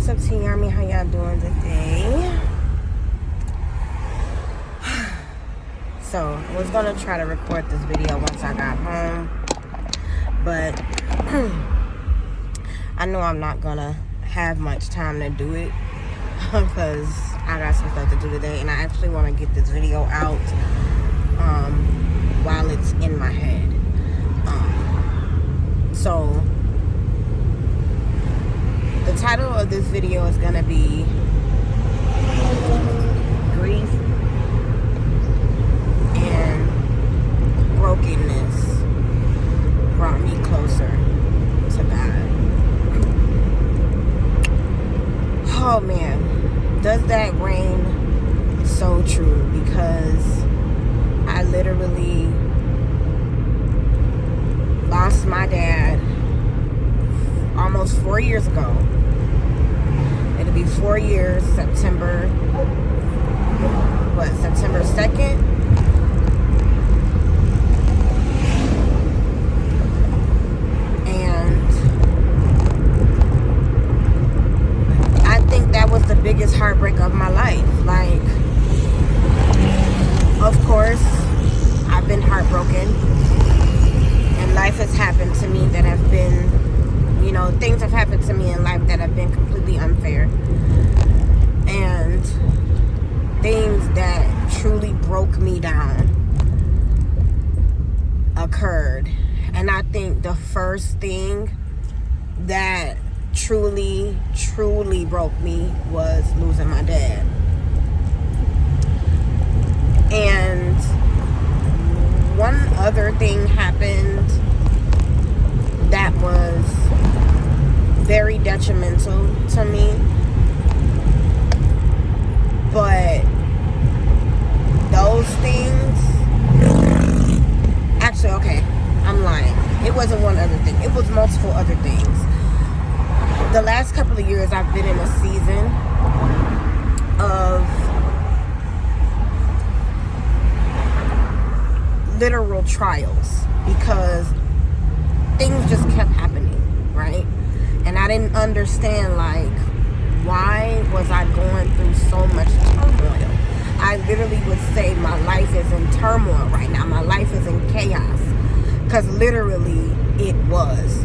What's up, TeeArmy? How y'all doing today? So, I was gonna try to record this video once I got home, but I know I'm not gonna have much time to do it because I got some stuff to do today, and I actually want to get this video out while it's in my head. So the title of this video is gonna be Grief and Brokenness Brought Me Closer to God. Oh man, does that ring so true? Because I literally lost my dad almost 4 years ago. It'll be 4 years, September 2nd? And I think that was the biggest heartbreak of my life. Like, of course, I've been heartbroken. And life has happened to me that have been, things have happened to me in life that have been completely unfair. And things that truly broke me down occurred. And I think the first thing that truly, truly broke me was losing my dad. And one other thing happened that was very detrimental to me, but those things, actually, okay, I'm lying. It wasn't one other thing. It was multiple other things. The last couple of years, I've been in a season of literal trials because things just kept happening, right? And I didn't understand, like, why was I going through so much turmoil? I literally would say my life is in turmoil right now. My life is in chaos. Because literally it was.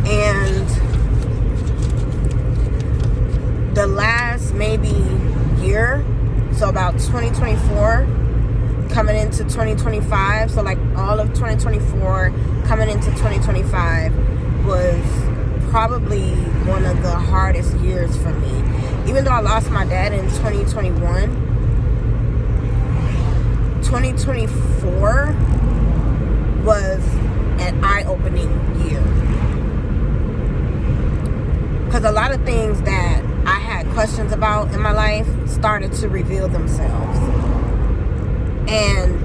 And the last maybe year, so about 2024, coming into 2025, so like all of 2024 coming into 2025 was probably one of the hardest years for me. Even though I lost my dad in 2021, 2024 was an eye-opening year. Because a lot of things that I had questions about in my life started to reveal themselves. And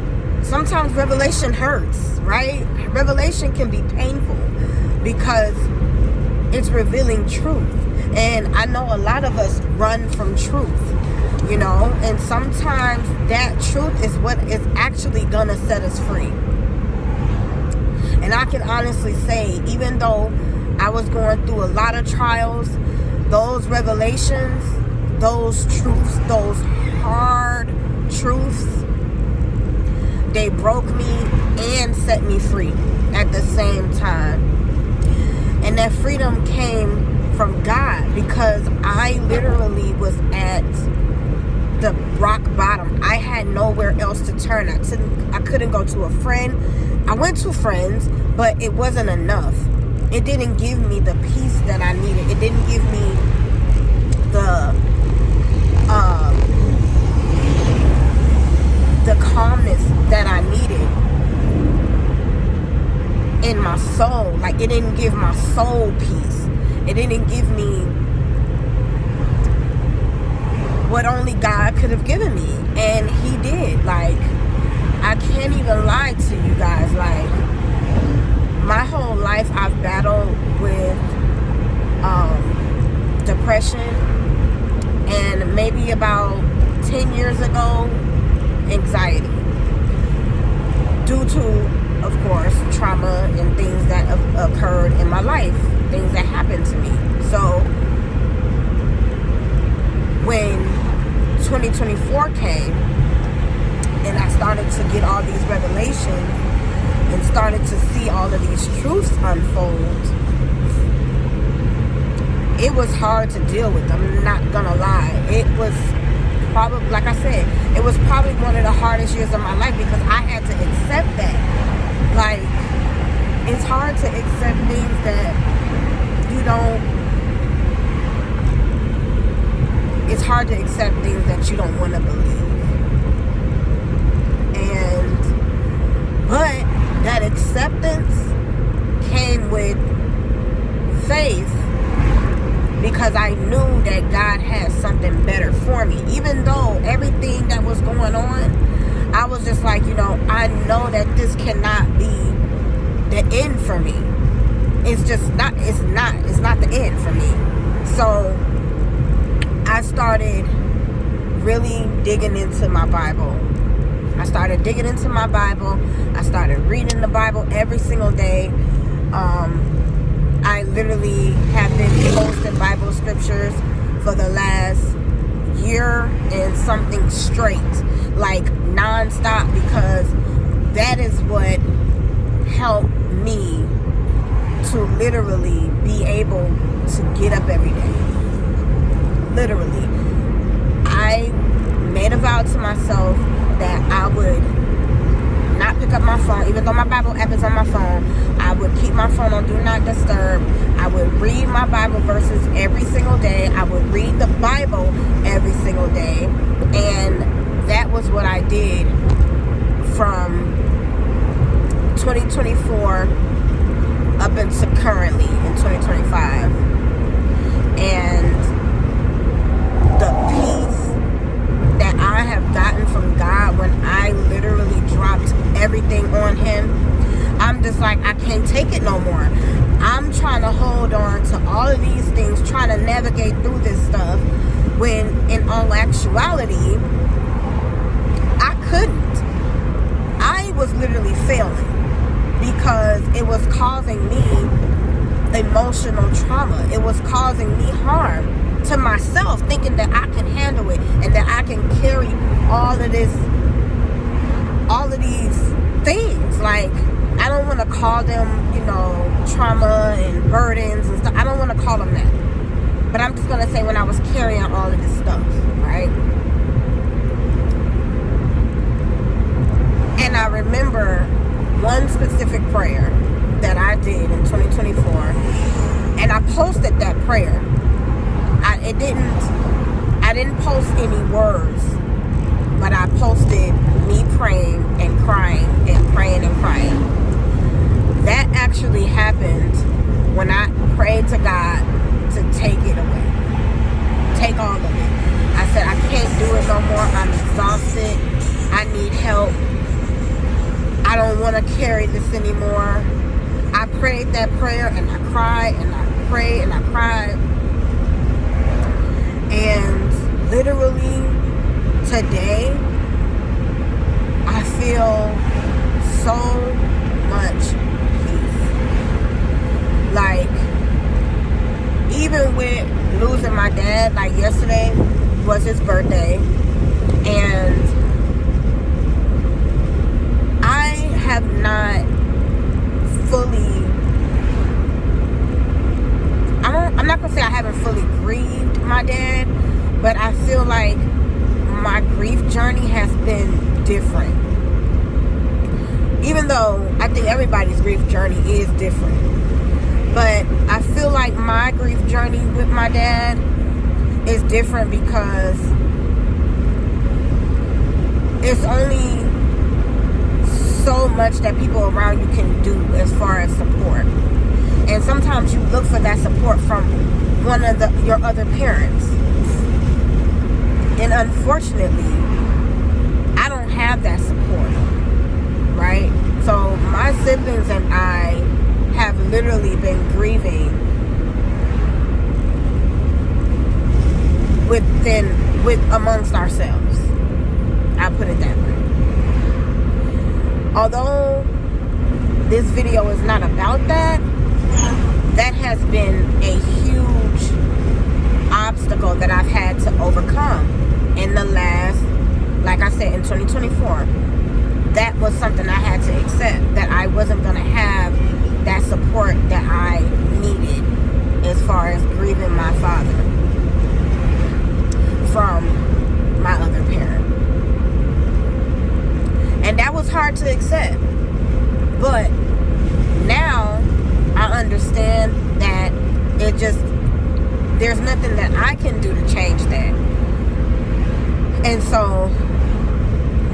sometimes revelation hurts, right? Revelation can be painful because it's revealing truth. And I know a lot of us run from truth, and sometimes that truth is what is actually gonna set us free. And I can honestly say, even though I was going through a lot of trials, those revelations, those truths, those hard truths, they broke me and set me free at the same time. And that freedom came from God because I literally was at the rock bottom. I had nowhere else to turn. I couldn't go to a friend. I went to friends, but it wasn't enough. It didn't give me the peace that I needed. It didn't give me the calmness that I needed in my soul. Like, it didn't give my soul peace. It didn't give me what only God could have given me. And he did. Like, I can't even lie to you guys. Like, my whole life I've battled with depression, and maybe about 10 years ago, anxiety, due to, of course, trauma and things that occurred in my life, things that happened to me. So to get all these revelations and started to see all of these truths unfold, it was hard to deal with. I'm not gonna lie. It was probably, like I said, it was probably one of the hardest years of my life because I had to accept that. Like, it's hard to accept things that you don't, it's hard to accept things that you don't want to believe. But that acceptance came with faith, because I knew that God had something better for me. Even though everything that was going on, I was just like, I know that this cannot be the end for me. It's just not, it's not the end for me. So I started really digging into my Bible. I started reading the Bible every single day. I literally have been posting Bible scriptures for the last year and something straight, like non-stop, because that is what helped me to literally be able to get up every day. Literally. I made a vow to myself that I would not pick up my phone, even though my Bible app is on my phone. I would keep my phone on Do Not Disturb. I would read my Bible verses every single day. I would read the Bible every single day. And that was what I did from 2024 up until currently in 2025. And the peace that I have gotten from God when I literally dropped everything on Him, I'm just like, I can't take it no more. I'm trying to hold on to all of these things, trying to navigate through this stuff, when in all actuality, I couldn't. I was literally failing because it was causing me emotional trauma. It was causing me harm to myself, thinking that I can handle it and that I can carry all of these things. Like, I don't want to call them, trauma and burdens and stuff. I don't want to call them that. But I'm just going to say when I was carrying all of this stuff, right? And I remember one specific prayer that I did in 2024, and I posted that prayer. I didn't post any words, but I posted me praying and crying and praying and crying. That actually happened when I prayed to God to take it away. Take all of it. I said, I can't do it no more. I'm exhausted. I need help. I don't want to carry this anymore. I prayed that prayer and I cried and I prayed and I cried. And literally today, I feel so much peace. Like, even with losing my dad, like yesterday was his birthday, and I have not fully, I'm not gonna say I haven't fully grieved my dad, but I feel like my grief journey has been different. Even though I think everybody's grief journey is different, but I feel like my grief journey with my dad is different because it's only so much that people around you can do as far as support. And sometimes you look for that support from one of your other parents. And unfortunately, I don't have that support, right? So my siblings and I have literally been grieving amongst ourselves. I'll put it that way. Although this video is not about that, that has been a huge obstacle that I've had to overcome in the last, like I said, in 2024. was something I had to accept, that I wasn't going to have that support that I needed as far as grieving my father from my other parent. And that was hard to accept. But now I understand that there's nothing that I can do to change that. And so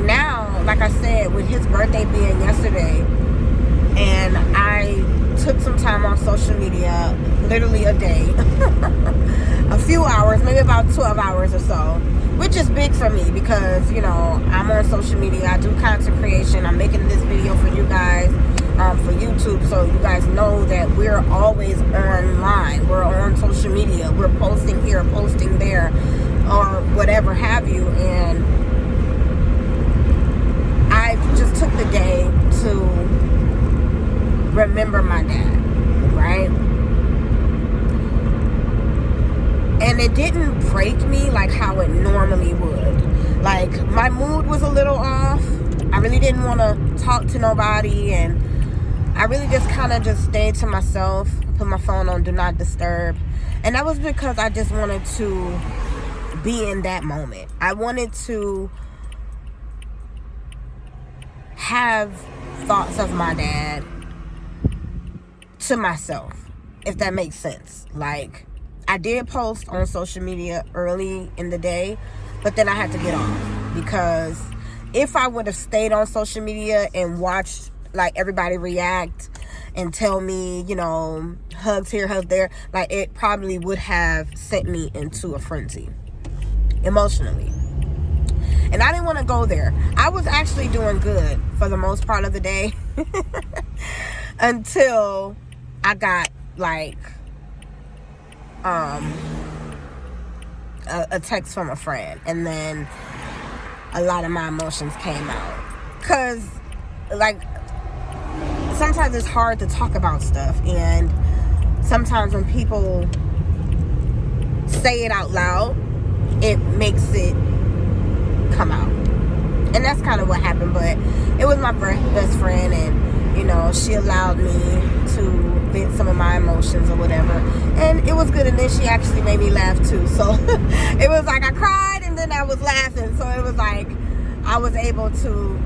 now, like I said, with his birthday being yesterday, and I took some time off social media, literally a day, a few hours, maybe about 12 hours or so, which is big for me because, you know, I'm on social media, I do content creation, I'm making this video for you guys, for YouTube, so you guys know that we're always online, we're on social media, we're posting here, posting there, or whatever have you. And I just took the day to remember my dad, right? And it didn't break me like how it normally would. Like, my mood was a little off. I really didn't want to talk to nobody, and I really just kind of just stayed to myself, put my phone on Do Not Disturb. And that was because I just wanted to be in that moment. I wanted to have thoughts of my dad to myself, if that makes sense. Like, I did post on social media early in the day, but then I had to get off, because if I would have stayed on social media and watched like everybody react and tell me, you know, hugs here, hugs there, like, it probably would have sent me into a frenzy emotionally. And I didn't want to go there. I was actually doing good for the most part of the day until I got like a text from a friend, and then a lot of my emotions came out. Cause like, sometimes it's hard to talk about stuff, and sometimes when people say it out loud, it makes it come out. And that's kind of what happened. But it was my best friend, and you know, she allowed me to vent some of my emotions or whatever, and it was good. And then she actually made me laugh too, so it was like I cried and then I was laughing, so it was like I was able to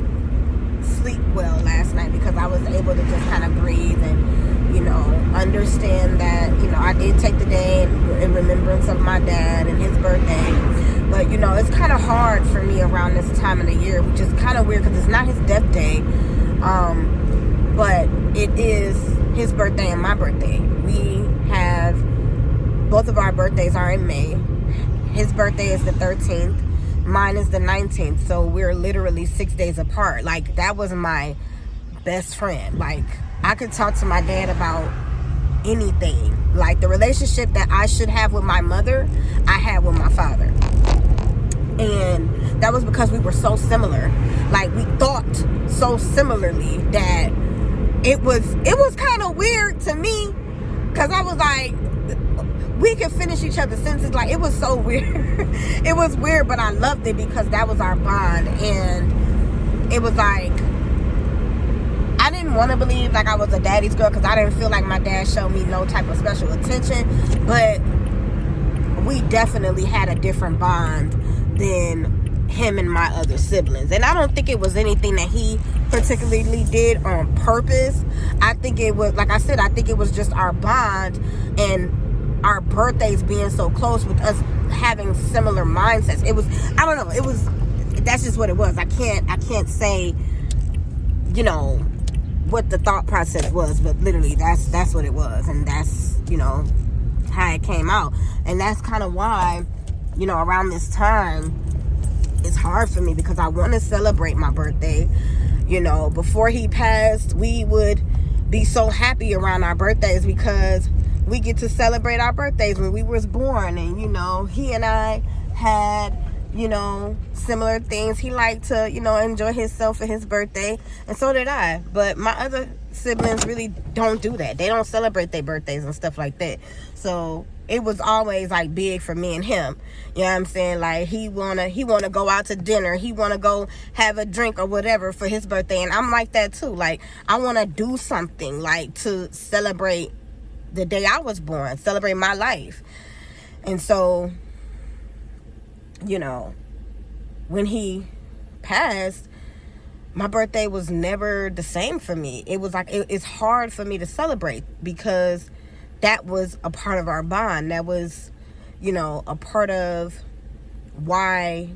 sleep well last night because I was able to just kind of breathe and, you know, understand that, you know, I did take the day in remembrance of my dad and his birthday. But, you know, it's kind of hard for me around this time of the year, which is kind of weird because it's not his death day, but it is his birthday and my birthday. We have, both of our birthdays are in May. His birthday is the 13th. Mine is the 19th, so we're literally 6 days apart. Like, that was my best friend. Like, I could talk to my dad about anything. Like, the relationship that I should have with my mother, I had with my father. And that was because we were so similar. Like, we thought so similarly that it was kind of weird to me, because I was like, we could finish each other's sentences. Like, it was so weird. It was weird, but I loved it because that was our bond. And it was like, I didn't want to believe like I was a daddy's girl, because I didn't feel like my dad showed me no type of special attention. But we definitely had a different bond than him and my other siblings. And I don't think it was anything that he particularly did on purpose. I think it was, like I said, I think it was just our bond and our birthdays being so close, with us having similar mindsets. It was, I don't know, it was, that's just what it was. I can't say, you know, what the thought process was, but literally that's what it was. And that's, you know, how it came out. And that's kind of why, you know, around this time it's hard for me, because I want to celebrate my birthday. You know, before he passed, we would be so happy around our birthdays because we get to celebrate our birthdays when we was born. And, you know, he and I had, you know, similar things. He liked to, you know, enjoy himself for his birthday, and so did I. But my other siblings really don't do that. They don't celebrate their birthdays and stuff like that. So it was always like big for me and him. You know what I'm saying? Like he wanna go out to dinner, he wanna go have a drink or whatever for his birthday, and I'm like that too. Like I wanna do something like to celebrate the day I was born, celebrate my life. And so, you know, when he passed, my birthday was never the same for me. It was like it's hard for me to celebrate because that was a part of our bond. That was, you know, a part of why,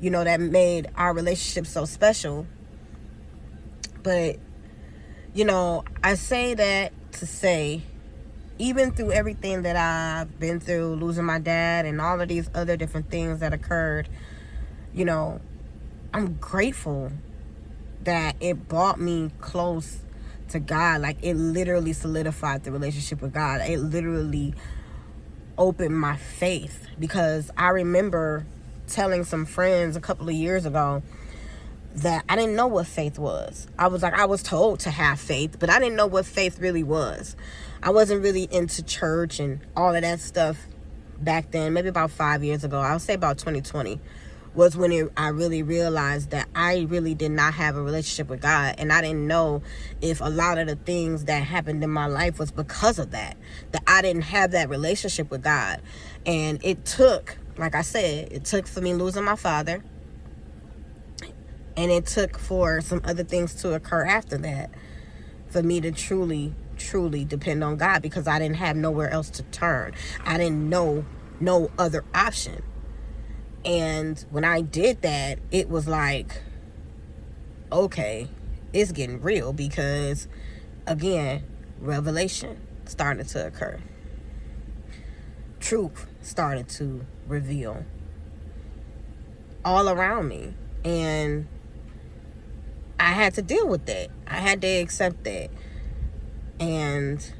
you know, that made our relationship so special. But, you know, I say that to say, even through everything that I've been through, losing my dad and all of these other different things that occurred, you know, I'm grateful that it brought me close to God. Like it literally solidified the relationship with God. It literally opened my faith, because I remember telling some friends a couple of years ago that I didn't know what faith was. I was told to have faith, but I didn't know what faith really was. I wasn't really into church and all of that stuff back then. Maybe about 5 years ago, I'll say about 2020 was when I really realized that I really did not have a relationship with God. And I didn't know if a lot of the things that happened in my life was because of that I didn't have that relationship with God. And it took, like I said, it took for me losing my father, and it took for some other things to occur after that for me to truly depend on God, because I didn't have nowhere else to turn. I didn't know no other option. And when I did that, it was like, okay, it's getting real, because again, revelation started to occur. Truth started to reveal all around me, and I had to deal with that. I had to accept that. And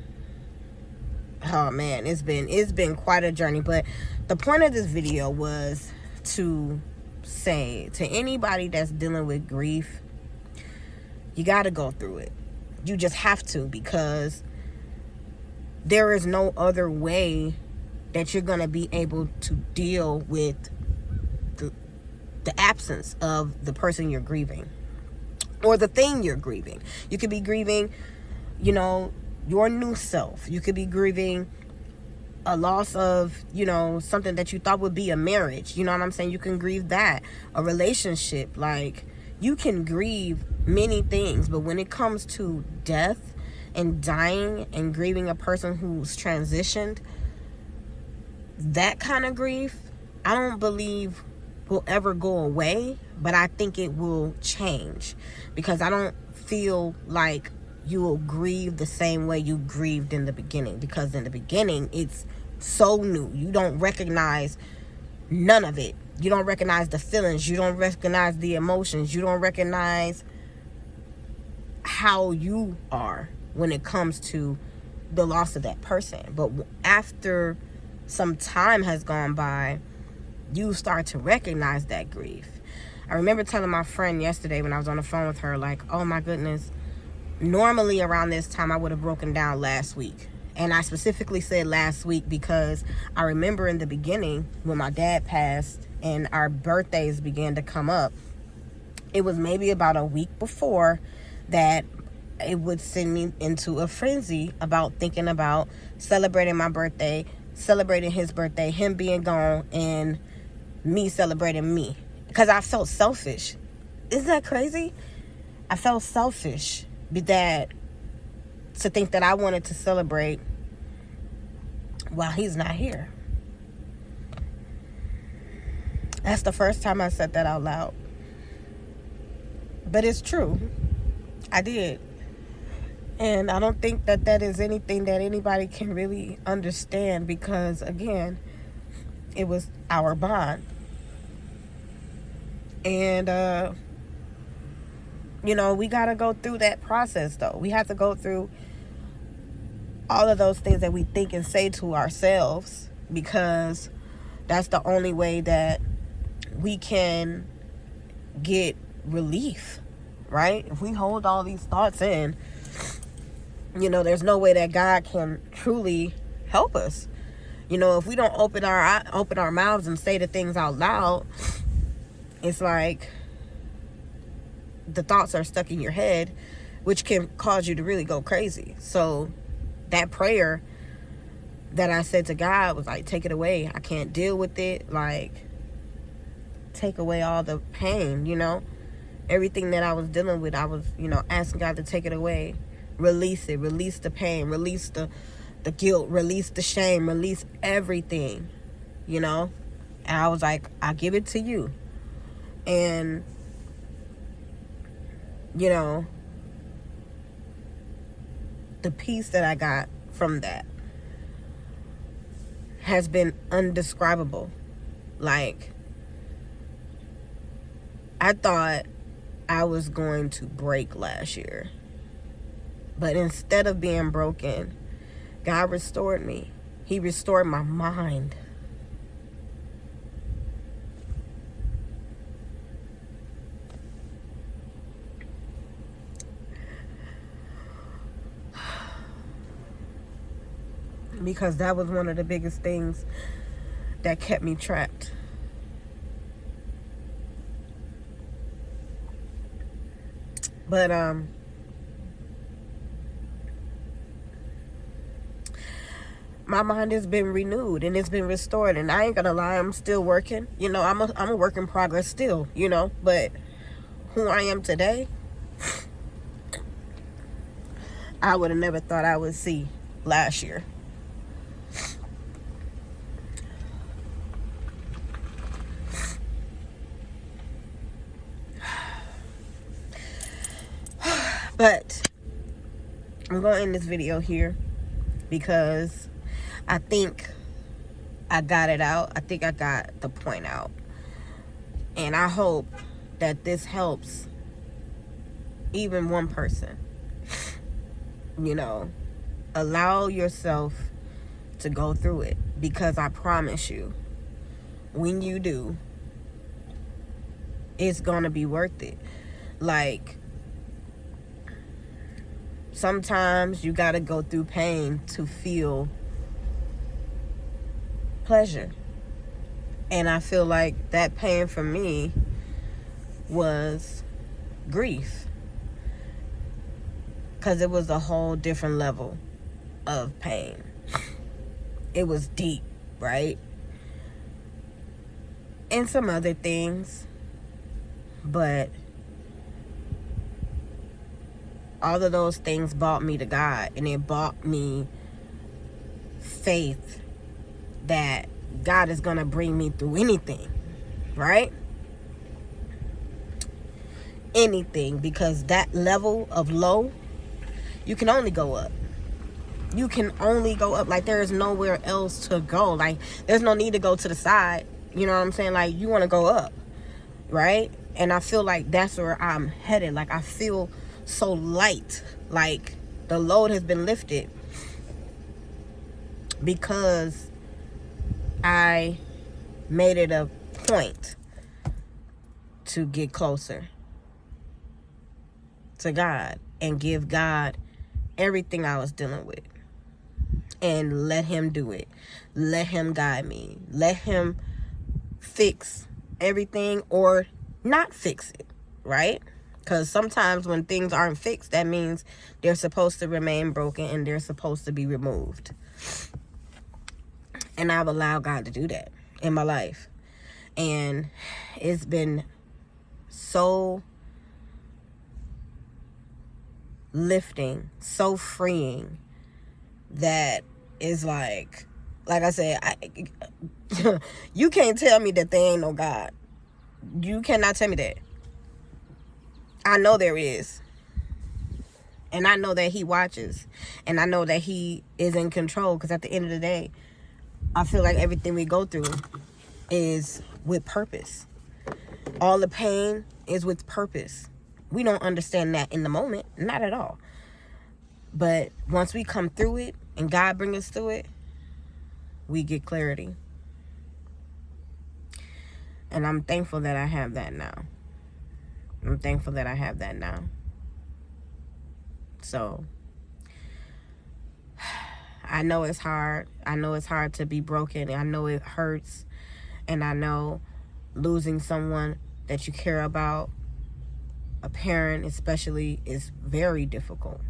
oh man, it's been quite a journey. But the point of this video was to say to anybody that's dealing with grief, you got to go through it. You just have to, because there is no other way that you're going to be able to deal with the absence of the person you're grieving, or the thing you're grieving. You could be grieving, you know, your new self. You could be grieving a loss of, you know, something that you thought would be a marriage. You know what I'm saying? You can grieve that. A relationship. Like, you can grieve many things, but when it comes to death and dying and grieving a person who's transitioned, that kind of grief, I don't believe will ever go away, but I think it will change, because I don't feel like you will grieve the same way you grieved in the beginning, because in the beginning it's so new. You don't recognize none of it. You don't recognize the feelings. You don't recognize the emotions. You don't recognize how you are when it comes to the loss of that person. But after some time has gone by, you start to recognize that grief. I remember telling my friend yesterday when I was on the phone with her, like, oh my goodness, normally around this time I would have broken down last week. And I specifically said last week because I remember in the beginning when my dad passed and our birthdays began to come up, it was maybe about a week before that it would send me into a frenzy about thinking about celebrating my birthday, celebrating his birthday, him being gone, and me celebrating me. Because I felt selfish. Isn't that crazy? I felt selfish to think that I wanted to celebrate while he's not here. That's the first time I said that out loud. But it's true. I did. And I don't think that that is anything that anybody can really understand, because, again, it was our bond. And, you know, we got to go through that process, though. We have to go through all of those things that we think and say to ourselves, because that's the only way that we can get relief, right? If we hold all these thoughts in, you know, there's no way that God can truly help us. You know, if we don't open our mouths and say the things out loud, it's like the thoughts are stuck in your head, which can cause you to really go crazy. So that prayer that I said to God was like, take it away. I can't deal with it. Like, take away all the pain, you know. Everything that I was dealing with, I was, you know, asking God to take it away. Release it. Release the pain. Release the guilt. Release the shame. Release everything, you know. And I was like, I give it to you. And, you know, the peace that I got from that has been indescribable. Like, I thought I was going to break last year. But instead of being broken, God restored me. He restored my mind. Because that was one of the biggest things that kept me trapped. But my mind has been renewed and it's been restored, and I ain't gonna lie, I'm still working. You know, I'm a work in progress still, you know, but who I am today, I would have never thought I would see last year. But I'm going to end this video here because I think I got it out. I think I got the point out. And I hope that this helps even one person. You know, allow yourself to go through it, because I promise you, when you do, it's going to be worth it. Like, sometimes you got to go through pain to feel pleasure. And I feel like that pain for me was grief, because it was a whole different level of pain. It was deep, right? And some other things. But all of those things brought me to God, and it brought me faith that God is going to bring me through anything, right? Anything, because that level of low, you can only go up. You can only go up. Like, there is nowhere else to go. Like, there's no need to go to the side. You know what I'm saying? Like, you want to go up, right? And I feel like that's where I'm headed. Like, I feel so light. Like, the load has been lifted because I made it a point to get closer to God and give God everything I was dealing with, and let him do it. Let him guide me. Let him fix everything, or not fix it, right? Because sometimes when things aren't fixed, that means they're supposed to remain broken and they're supposed to be removed. And I've allowed God to do that in my life. And it's been so lifting, so freeing, that is like I said, you can't tell me that there ain't no God. You cannot tell me that. I know there is. And I know that he watches. And I know that he is in control, because at the end of the day, I feel like everything we go through is with purpose. All the pain is with purpose. We don't understand that in the moment. Not at all. But once we come through it and God brings us through it, we get clarity. And I'm thankful that I have that now. I'm thankful that I have that now. So, I know it's hard. I know it's hard to be broken. I know it hurts. And I know losing someone that you care about, a parent especially, is very difficult.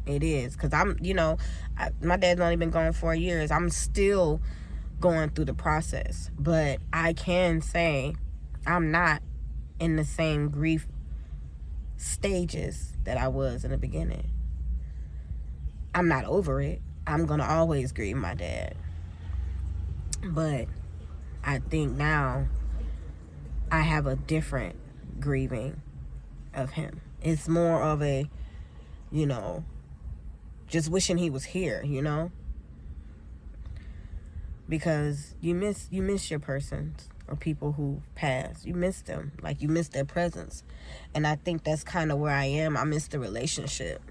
It is. Because my dad's only been gone 4 years. I'm still going through the process. But I can say I'm not in the same grief stages that I was in the beginning. I'm not over it. I'm going to always grieve my dad. But I think now I have a different grieving of him. It's more of a, just wishing he was here, because you miss your persons or people who passed. You miss them, like you miss their presence. And I think that's kind of where I am. I miss the relationship,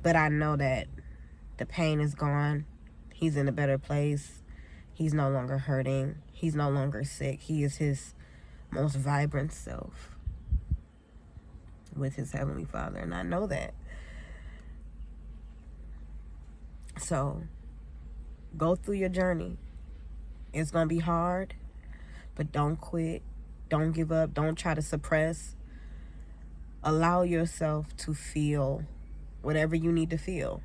but I know that the pain is gone. He's in a better place. He's no longer hurting. He's no longer sick. He is his most vibrant self with his Heavenly Father, and I know that. So go through your journey. It's gonna be hard, but don't quit. Don't give up. Don't try to suppress. Allow yourself to feel whatever you need to feel,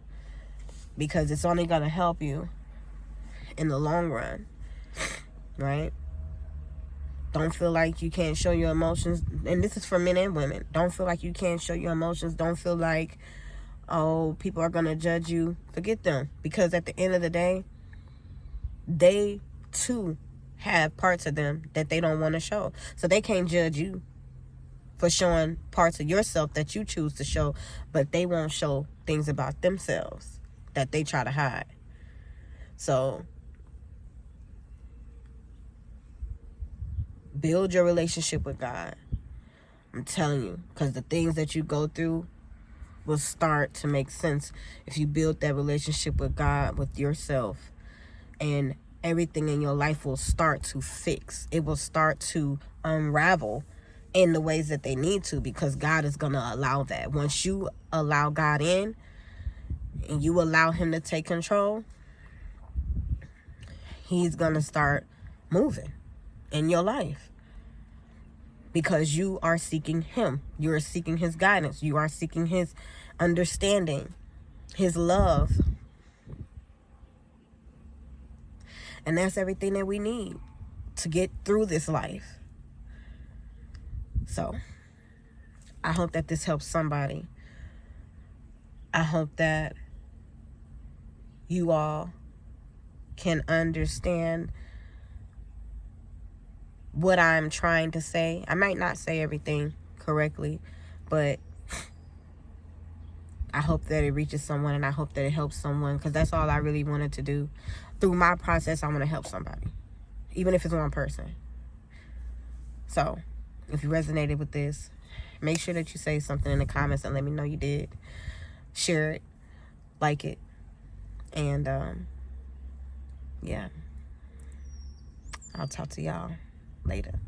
because it's only gonna help you in the long run, right? Don't feel like you can't show your emotions. And this is for men and women. Don't feel like you can't show your emotions. Don't feel like, oh, people are going to judge you. Forget them. Because at the end of the day, they too have parts of them that they don't want to show. So they can't judge you for showing parts of yourself that you choose to show, but they won't show things about themselves that they try to hide. So build your relationship with God. I'm telling you, because the things that you go through will start to make sense if you build that relationship with God, with yourself, and everything in your life will start to fix. It will start to unravel in the ways that they need to, because God is going to allow that. Once you allow God in and you allow him to take control, he's going to start moving in your life, because you are seeking him. You are seeking his guidance. You are seeking his understanding, his love. And that's everything that we need to get through this life. So I hope that this helps somebody. I hope that you all can understand what I'm trying to say. I might not say everything correctly, but I hope that it reaches someone, and I hope that it helps someone, because that's all I really wanted to do. Through my process, I want to help somebody, even if it's one person. So if you resonated with this, make sure that you say something in the comments and let me know you did. Share it, like it, and yeah, I'll talk to y'all later.